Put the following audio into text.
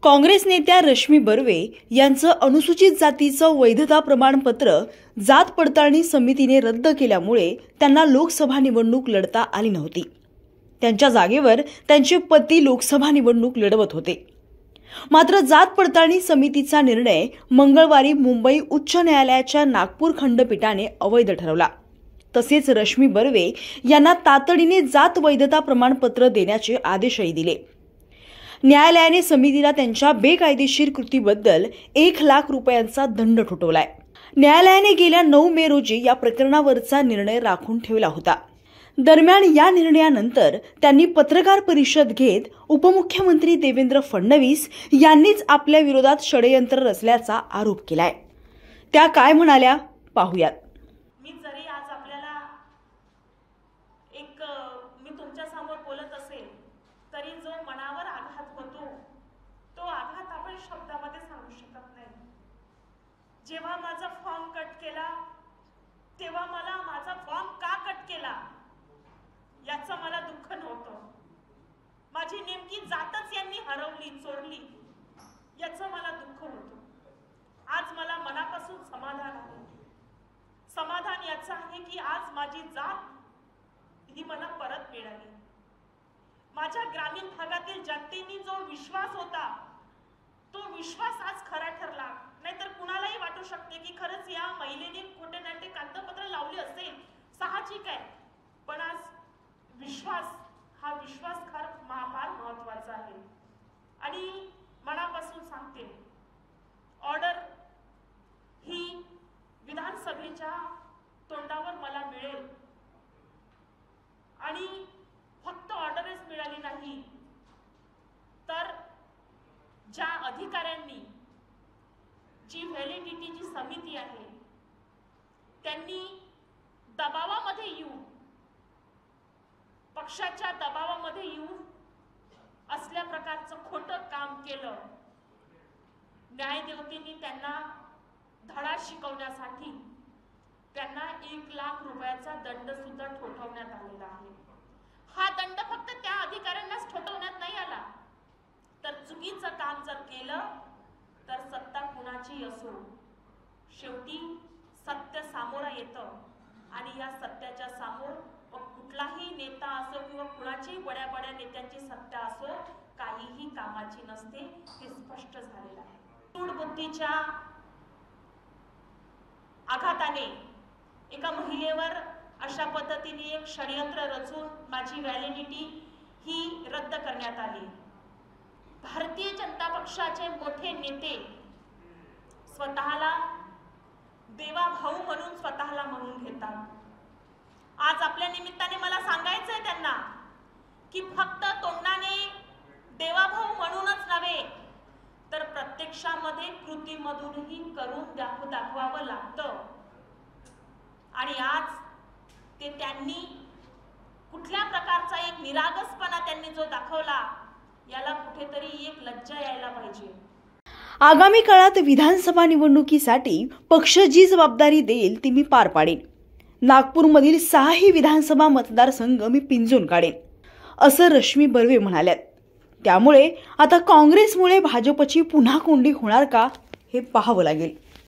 काँग्रेस नेत्या रश्मी बर्वे यांचं अनुसूचित जातीचं वैधता प्रमाणपत्र जात पडताळणी समितीने रद्द केल्यामुळे त्यांना लोकसभा निवडणूक लढता आली नव्हती। त्यांच्या जागेवर त्यांचे पती लोकसभा निवडणूक लढवत होते। मात्र जात पडताळणी समितीचा निर्णय मंगळवारी मुंबई उच्च न्यायालयाच्या नागपूर खंडपीठाने अवैध ठरवला। तसेच रश्मी बर्वे यांना तातडीने जात वैधता प्रमाणपत्र देण्याचे आदेशही दिले। न्यायालयाने समितीला त्यांच्या बेकायदेशीर कृतीबद्दल 1 लाख रुपयांचा दंड ठोठावलाय। न्यायालयाने गेल्या 9 मे रोजी या प्रकरणावरचा निर्णय राखून ठेवला होता। दरम्यान या निर्णयानंतर त्यांनी पत्रकार परिषद घेत उपमुख्यमंत्री देवेंद्र फडणवीस यांनीच आपल्या विरोधात षडयंत्र रचल्याचा आरोप केलाय। त्या काय म्हणाल्या पाहूयात। मी तुमच्या समोर बोलत असेल तरी जो मनावर आघात होतो तो आघात आपण शब्दामध्ये सांगू शकत नाही। जेव्हा माझा फॉर्म कट केला तेव्हा मला माझा फॉर्म का कट केला याचं मला दुःख नव्हतं। माझी नेमकी जातच यांनी हरवली चोरली याचं मला दुःख होतं। आज मला मनापासून समाधान आहे। समाधान याचं आहे की आज माझी जात ही मला परत मिळाली। माझ्या ग्रामीण भागातील जनतेने जो विश्वास होता तो विश्वास आज खरा ठरला। नाहीतर कुणालाही वाटू शकते की खरंच या महिलेने खोटे नाटे कागदपत्र लावले असेल, साहजिक आहे। पण आज हा विश्वास फार महत्वाचा आहे। आणि मनापासून सांगते, ऑर्डर ही विधानसभेच्या तोंडावर मला मिळेल आणि फक्त ऑर्डरच मिळाली नाही तर ज्या अधिकाऱ्यांनी जी व्हॅलिडिटीची समिती आहे त्यांनी दबावामध्ये येऊन पक्षाच्या दबावामध्ये येऊन असल्या प्रकारचं खोटं काम केलं। न्यायदेवतेने त्यांना धडा शिकवण्यासाठी त्यांना 1 लाख रुपयाचा दंड सुद्धा ठोठावण्यात आलेला आहे। हा दंड फक्त त्या अधिकाऱ्यांनाच ठोठावण्यात नाही आला तर चुकीचं काम जर केलं तर सत्ता कुणाची असो शेवटी सत्य सामोरं येतं आणि या सत्याच्या समोर कुठलाही नेता असो किंवा कुणाची बड्या नेत्यांची सत्ता असो काहीही कामाची नसते, हे स्पष्ट झालेलं आहे। सूडबुद्धीच्या आघाताने एका महिलेवर अशा पद्धतीने एक षडयंत्र रचून माझी व्हॅलिडिटी ही रद्द करण्यात आली। भारतीय जनता पक्षाचे मोठे नेते स्वतःला देवाभाऊ म्हणून स्वतःला म्हणून घेतात। आज आपल्या निमित्ताने मला सांगायचंय त्यांना की फक्त तोंडाने देवाभाऊ म्हणूनच नव्हे तर प्रत्यक्षामध्ये कृतीमधूनही करून दाखवावं लागतं। आणि आज ते त्यांनी कुठल्या प्रकारचा एक निरागसपणा त्यांनी जो दाखवला याला कुठेतरी एक लज्जा यायला पाहिजे। आगामी काळात विधानसभा निवडणुकीसाठी पक्ष जी जबाबदारी देईल ती मी पार पाडेन। नागपूरमधील 6ही विधानसभा मतदारसंघ मी पिंजून काढेन, असं रश्मी बर्वे म्हणाल्यात। त्यामुळे आता काँग्रेसमुळे भाजपची पुन्हा कोंडी होणार का हे पाहावं लागेल।